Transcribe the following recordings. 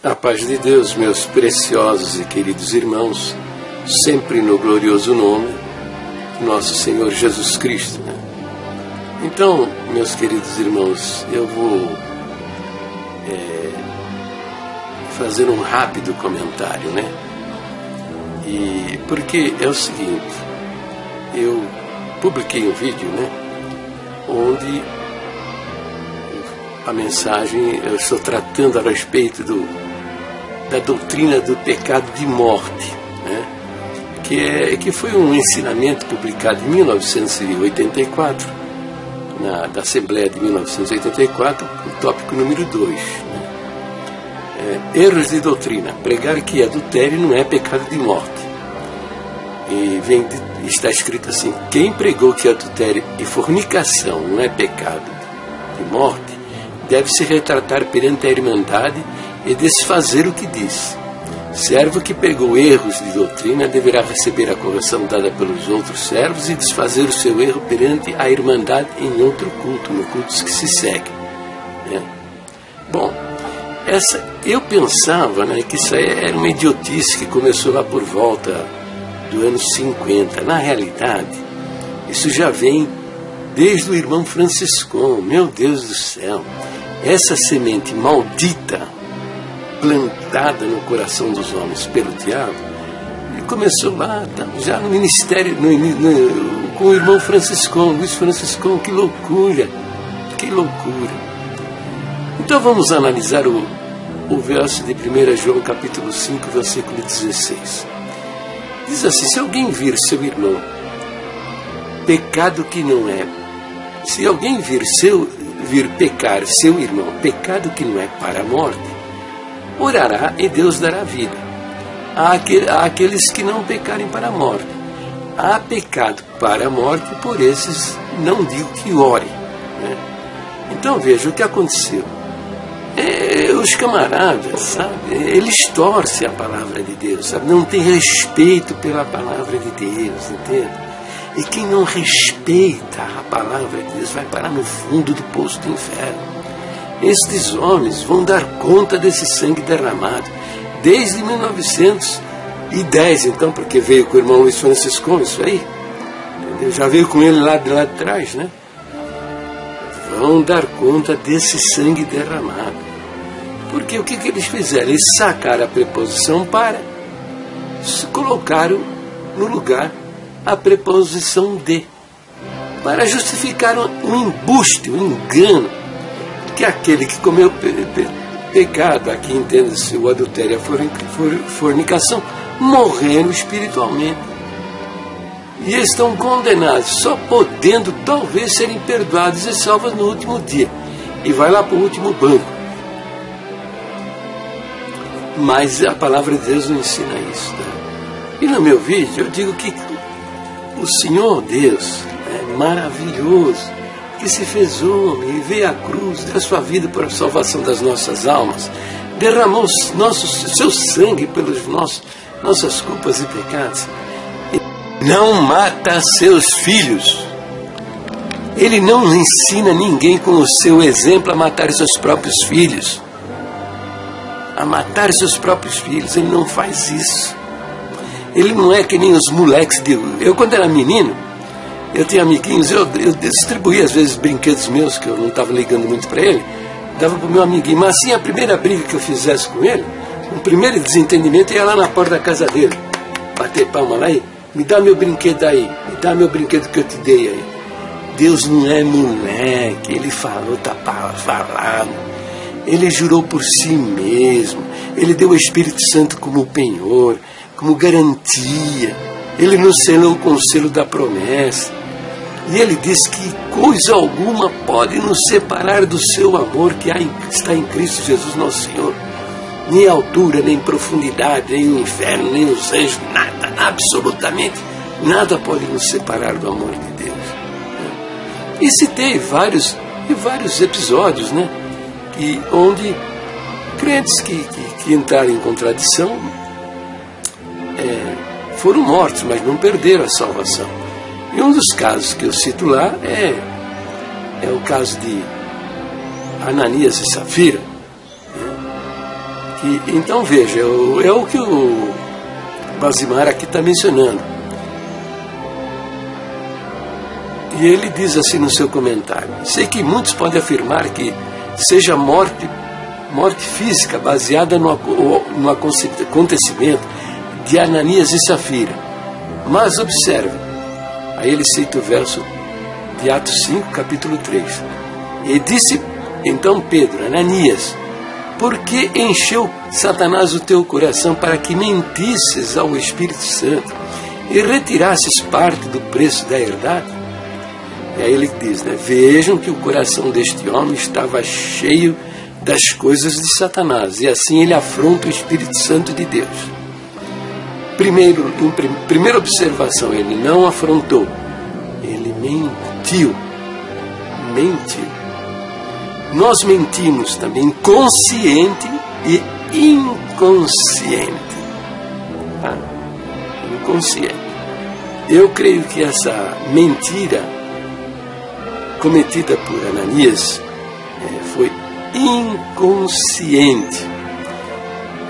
A paz de Deus, meus preciosos e queridos irmãos, sempre no glorioso nome de nosso Senhor Jesus Cristo. Então, meus queridos irmãos, eu vou fazer um rápido comentário, E porque é o seguinte, eu publiquei um vídeo, onde a mensagem, eu estou tratando a respeito da doutrina do pecado de morte, que foi um ensinamento publicado em 1984, da Assembleia de 1984, o tópico número 2. Erros de doutrina, pregar que adultério não é pecado de morte. E está escrito assim: quem pregou que adultério e fornicação não é pecado de morte, deve se retratar perante a Irmandade e desfazer o que diz. Servo que pregou erros de doutrina deverá receber a correção dada pelos outros servos e desfazer o seu erro perante a Irmandade em outro culto, no culto que se segue. Bom, eu pensava que isso aí era uma idiotice que começou lá por volta do ano 50. Na realidade, isso já vem desde o irmão Franciscão. Meu Deus do céu, essa semente maldita plantada no coração dos homens pelo diabo, ele começou lá, já no ministério, com o irmão Franciscão, Luiz Franciscão. Que loucura, que loucura. Então vamos analisar o verso de 1 João capítulo 5, versículo 16. Diz assim: se alguém vir seu irmão, pecado que não é, se alguém vir pecar seu irmão, pecado que não é para a morte, orará e Deus dará vida àqueles que não pecarem para a morte. Há pecado para a morte, por esses não digo que ore. Então veja o que aconteceu. Os camaradas, sabe, eles torcem a palavra de Deus, sabe? Não tem respeito pela palavra de Deus, entende? E quem não respeita a palavra de Deus vai parar no fundo do poço do inferno. Estes homens vão dar conta desse sangue derramado desde 1910, então, porque veio com o irmão Luiz Francisco, isso aí, entendeu? Já veio com ele lá de trás, Vão dar conta desse sangue derramado. Porque o que eles fizeram? Eles sacaram a preposição para, colocaram no lugar a preposição de, para justificar um embuste, um engano, que aquele que comeu pecado, aqui entende-se o adultério e a fornicação, morrendo espiritualmente. E estão condenados, só podendo talvez serem perdoados e salvos no último dia. E vai lá para o último banco. Mas a palavra de Deus não ensina isso. E no meu vídeo eu digo que o Senhor Deus é maravilhoso, que se fez homem e veio à cruz, deu a sua vida para a salvação das nossas almas, derramou seu sangue pelas nossas culpas e pecados. Não mata seus filhos. Ele não ensina ninguém com o seu exemplo a matar seus próprios filhos. A matar seus próprios filhos. Ele não faz isso. Ele não é que nem os moleques eu quando era menino, eu tinha amiguinhos, eu distribuía às vezes brinquedos meus, que eu não estava ligando muito para ele, dava para o meu amiguinho. Mas assim, a primeira briga que eu fizesse com ele, o primeiro desentendimento, ia lá na porta da casa dele, bater palma lá e me dá meu brinquedo aí, me dá meu brinquedo que eu te dei aí. Deus não é moleque, ele falou, tá falado. Ele jurou por si mesmo, ele deu o Espírito Santo como penhor, como garantia. Ele nos selou com o selo da promessa. E ele diz que coisa alguma pode nos separar do seu amor que está em Cristo Jesus nosso Senhor. Nem altura, nem profundidade, nem o inferno, nem os anjos, nada, absolutamente nada pode nos separar do amor de Deus. E citei vários episódios, onde crentes que entraram em contradição foram mortos, mas não perderam a salvação. E um dos casos que eu cito lá é o caso de Ananias e Safira, Então veja, é o que o Basimar aqui está mencionando. E ele diz assim no seu comentário: sei que muitos podem afirmar que seja morte física baseada no acontecimento de Ananias e Safira. Mas observe, aí ele cita o verso de Atos 5, capítulo 3. E disse então Pedro: Ananias, por que encheu Satanás o teu coração para que mentisses ao Espírito Santo e retirasses parte do preço da herdade? E aí ele diz, né, vejam que o coração deste homem estava cheio das coisas de Satanás, e assim ele afronta o Espírito Santo de Deus. Primeira observação, ele não afrontou, ele mentiu. Nós mentimos também consciente e inconsciente. Tá? Inconsciente. Eu creio que essa mentira cometida por Ananias foi inconsciente,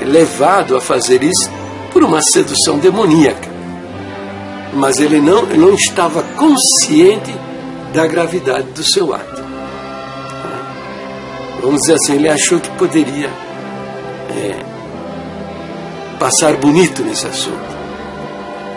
levado a fazer isso por uma sedução demoníaca. Mas ele não estava consciente da gravidade do seu ato. Vamos dizer assim, ele achou que poderia passar bonito nesse assunto.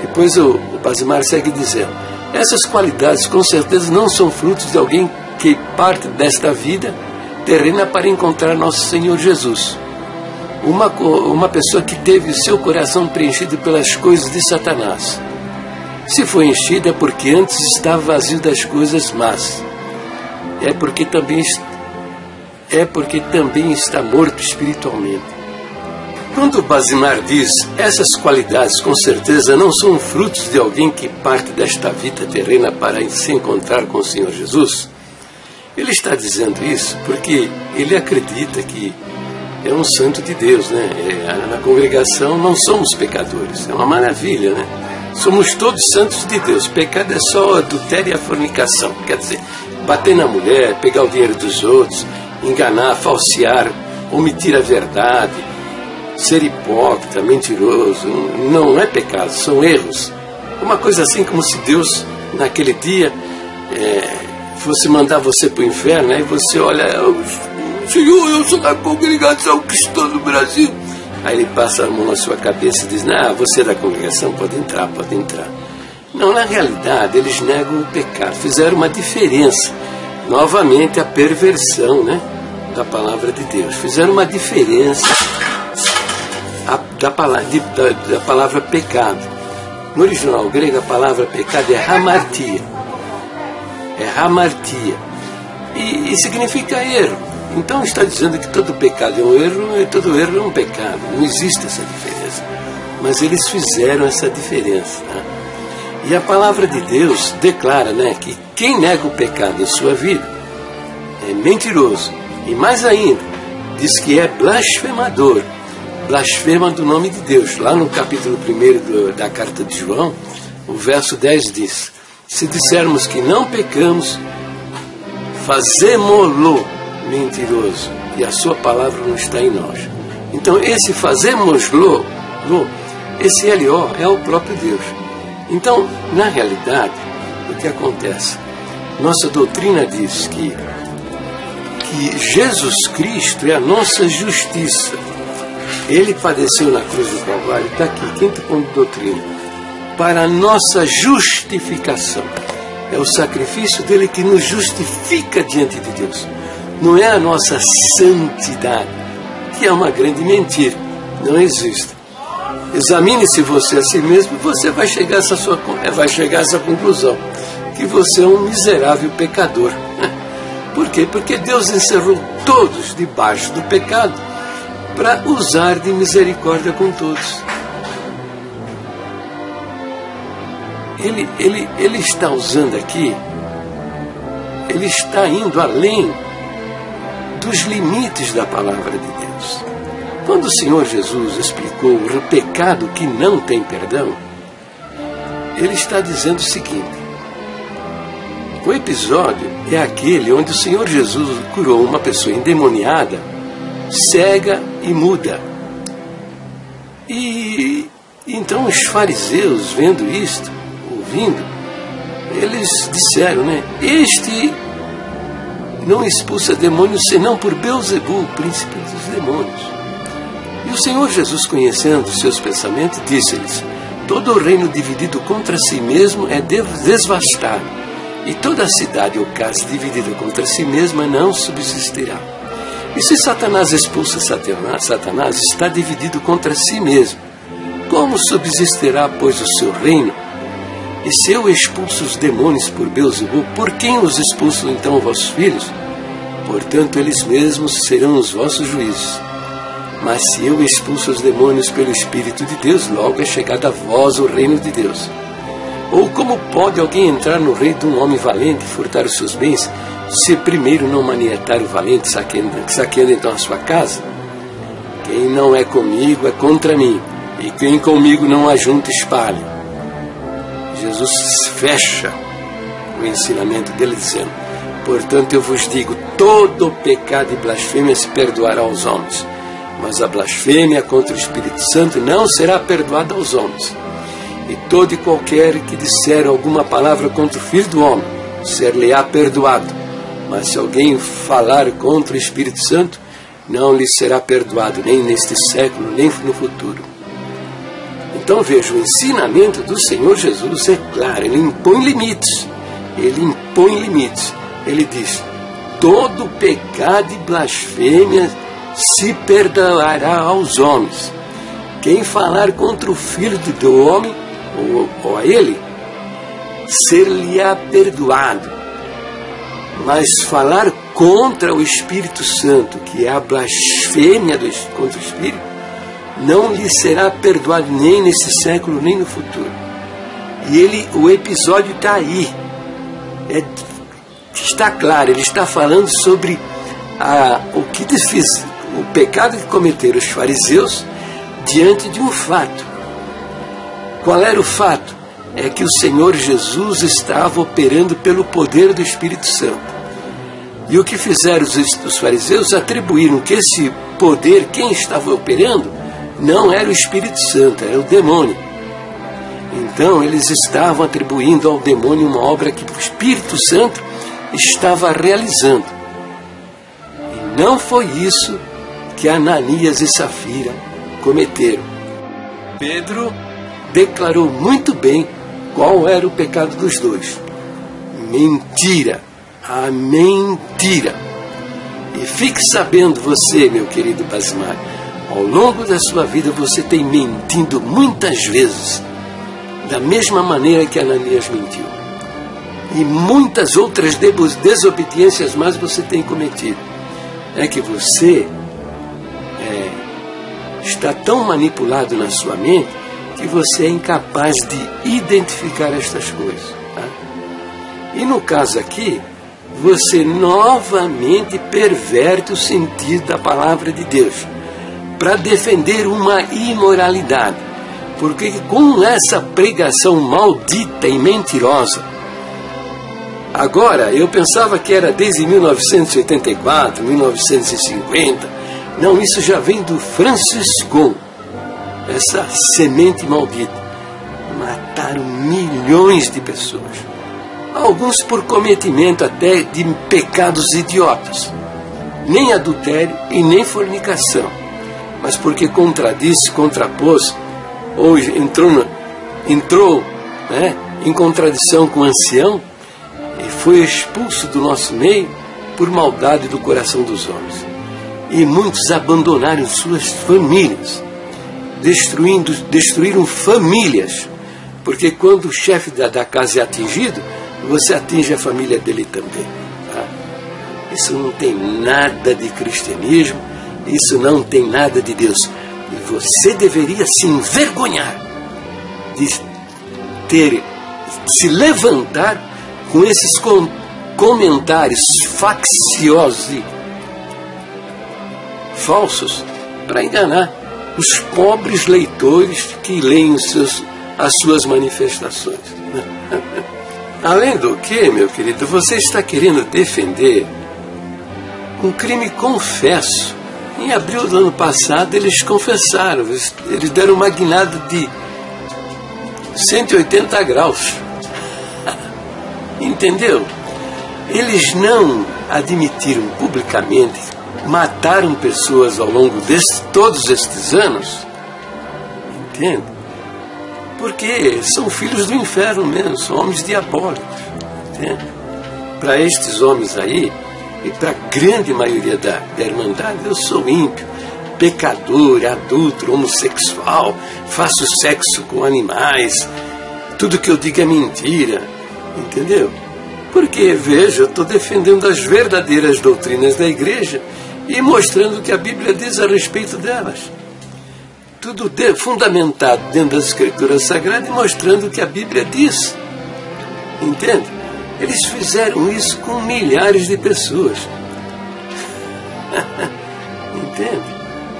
Depois o Basimar segue dizendo: essas qualidades com certeza não são frutos de alguém que parte desta vida terrena para encontrar nosso Senhor Jesus. Uma pessoa que teve o seu coração preenchido pelas coisas de Satanás. Se foi enchido é porque antes estava vazio das coisas más. É porque também está morto espiritualmente. Quando Basimar diz essas qualidades com certeza não são frutos de alguém que parte desta vida terrena para se encontrar com o Senhor Jesus, ele está dizendo isso porque ele acredita que é um santo de Deus, né? Na congregação não somos pecadores, é uma maravilha, né? Somos todos santos de Deus. Pecado é só adultério e a fornicação, quer dizer, bater na mulher, pegar o dinheiro dos outros, enganar, falsear, omitir a verdade, ser hipócrita, mentiroso. Não é pecado, são erros. Uma coisa assim como se Deus naquele dia fosse mandar você para o inferno, aí você olha: Senhor, eu sou da congregação cristã do Brasil. Aí ele passa a mão na sua cabeça e diz: você é da congregação, pode entrar. Não, na realidade eles negam o pecado, fizeram uma diferença. Novamente a perversão, né, da palavra de Deus. Fizeram uma diferença da palavra pecado. No original grego a palavra pecado é hamartia. E significa erro. Então está dizendo que todo pecado é um erro e todo erro é um pecado. Não existe essa diferença. Mas eles fizeram essa diferença. Né? E a palavra de Deus declara, né, que quem nega o pecado em sua vida é mentiroso. E mais ainda, diz que é blasfemador. Blasfema do nome de Deus. Lá no capítulo 1 da carta de João, o verso 10 diz: se dissermos que não pecamos, fazemo-lo mentiroso, e a sua palavra não está em nós. Então esse fazemos-lo, esse L-O é o próprio Deus. Então, na realidade, o que acontece? Nossa doutrina diz que Jesus Cristo é a nossa justiça. Ele padeceu na cruz do Calvário, está aqui, quinto ponto de doutrina, para a nossa justificação. É o sacrifício dele que nos justifica diante de Deus. Não é a nossa santidade, que é uma grande mentira. Não existe. Examine-se você a si mesmo e você vai chegar a essa conclusão, que você é um miserável pecador. Por quê? Porque Deus encerrou todos debaixo do pecado para usar de misericórdia com todos. Ele está usando aqui, ele está indo além dos limites da palavra de Deus. Quando o Senhor Jesus explicou o pecado que não tem perdão, ele está dizendo o seguinte: o episódio é aquele onde o Senhor Jesus curou uma pessoa endemoniada, cega e muda, E então os fariseus, vendo isto, ouvindo, eles disseram, né? Este não expulsa demônios senão por Beelzebul, príncipe dos demônios. E o Senhor Jesus, conhecendo seus pensamentos, disse-lhes: todo o reino dividido contra si mesmo é desvastado, e toda a cidade ou casa dividida contra si mesma não subsistirá. E se Satanás expulsa Satanás, está dividido contra si mesmo. Como subsistirá, pois, o seu reino? E se eu expulso os demônios por Beelzebul, por quem os expulsam então vossos filhos? Portanto, eles mesmos serão os vossos juízes. Mas se eu expulso os demônios pelo Espírito de Deus, logo é chegado a vós o reino de Deus. Ou como pode alguém entrar no reino de um homem valente e furtar os seus bens, se primeiro não manietar o valente, saqueando então a sua casa? Quem não é comigo é contra mim, e quem comigo não ajunta espalha. Jesus fecha o ensinamento dele dizendo: portanto eu vos digo, todo pecado e blasfêmia se perdoará aos homens, mas a blasfêmia contra o Espírito Santo não será perdoada aos homens. E todo e qualquer que disser alguma palavra contra o Filho do Homem, ser-lhe-á perdoado. Mas se alguém falar contra o Espírito Santo, não lhe será perdoado, nem neste século, nem no futuro. Então veja, o ensinamento do Senhor Jesus é claro, ele impõe limites. Ele impõe limites. Ele diz: todo pecado e blasfêmia se perdoará aos homens. Quem falar contra o Filho do Homem, ou a ele, ser-lhe-á perdoado. Mas falar contra o Espírito Santo, que é a blasfêmia contra o Espírito, não lhe será perdoado nem nesse século, nem no futuro. E o episódio está aí. Está claro, ele está falando sobre o pecado que cometeram os fariseus diante de um fato. Qual era o fato? É que o Senhor Jesus estava operando pelo poder do Espírito Santo. E o que fizeram os fariseus? Atribuíram que esse poder, quem estava operando, não era o Espírito Santo, era o demônio. Então eles estavam atribuindo ao demônio uma obra que o Espírito Santo estava realizando. E não foi isso que Ananias e Safira cometeram. Pedro declarou muito bem qual era o pecado dos dois. Mentira. A mentira. E fique sabendo você, meu querido Basimar, ao longo da sua vida você tem mentido muitas vezes, da mesma maneira que Ananias mentiu. E muitas outras desobediências mais você tem cometido. É que você está tão manipulado na sua mente que você é incapaz de identificar estas coisas. Tá? E no caso aqui, você novamente perverte o sentido da palavra de Deus para defender uma imoralidade. Porque com essa pregação maldita e mentirosa, agora eu pensava que era desde 1984, 1950, não, isso já vem do Franciscon, essa semente maldita. Mataram milhões de pessoas. Alguns por cometimento até de pecados idiotas. Nem adultério e nem fornicação. Mas porque contradisse, contrapôs, ou entrou em contradição com o ancião e foi expulso do nosso meio por maldade do coração dos homens. E muitos abandonaram suas famílias. Destruíram famílias. Porque quando o chefe da casa é atingido, você atinge a família dele também. Tá? Isso não tem nada de cristianismo, isso não tem nada de Deus. E você deveria se envergonhar de se levantar com esses comentários facciosos e falsos para enganar os pobres leitores que leem as suas manifestações. Além do que, meu querido, você está querendo defender um crime confesso Em abril do ano passado, eles confessaram, eles deram uma guinada de 180 graus. Entendeu? Eles não admitiram publicamente, mataram pessoas ao longo de todos estes anos. Entende? Porque são filhos do inferno mesmo, são homens diabólicos. Entende? Para estes homens aí, e para a grande maioria da Irmandade, eu sou ímpio, pecador, adúltero, homossexual, faço sexo com animais, tudo que eu digo é mentira, entendeu? Porque, veja, eu estou defendendo as verdadeiras doutrinas da igreja e mostrando o que a Bíblia diz a respeito delas. Tudo fundamentado dentro das Escrituras Sagradas e mostrando o que a Bíblia diz. Entende? Eles fizeram isso com milhares de pessoas. Entende?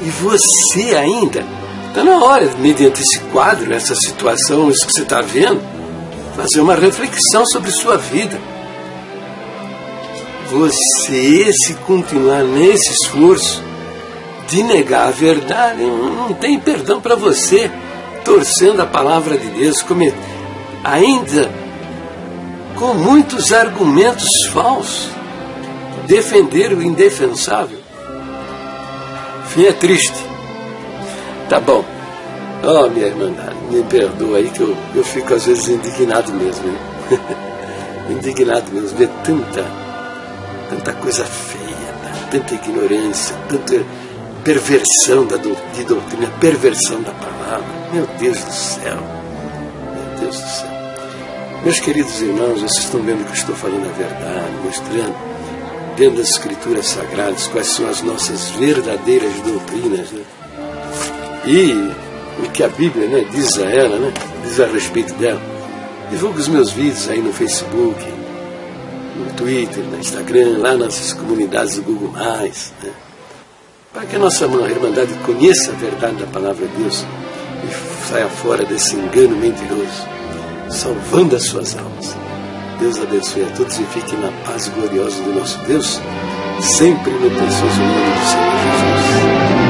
E você ainda está na hora, mediante esse quadro, essa situação, isso que você está vendo, fazer uma reflexão sobre sua vida. Você, se continuar nesse esforço de negar a verdade, não tem perdão para você, torcendo a palavra de Deus, ainda com muitos argumentos falsos, defender o indefensável. Fim é triste. Tá bom. Oh, minha irmandade, me perdoa aí que eu fico às vezes indignado mesmo. Hein? Indignado mesmo, ver tanta coisa feia, tanta ignorância, tanta perversão de doutrina, perversão da palavra. Meu Deus do céu. Meu Deus do céu. Meus queridos irmãos, vocês estão vendo que eu estou falando a verdade, mostrando dentro das Escrituras Sagradas quais são as nossas verdadeiras doutrinas, né? E o que a Bíblia, né, diz a ela, né, diz a respeito dela. Divulgo os meus vídeos aí no Facebook, no Twitter, no Instagram, lá nas comunidades do Google+, né, para que a nossa Irmandade conheça a verdade da Palavra de Deus e saia fora desse engano mentiroso, salvando as suas almas. Deus abençoe a todos e fiquem na paz gloriosa do nosso Deus, sempre no precioso nome do Senhor Jesus.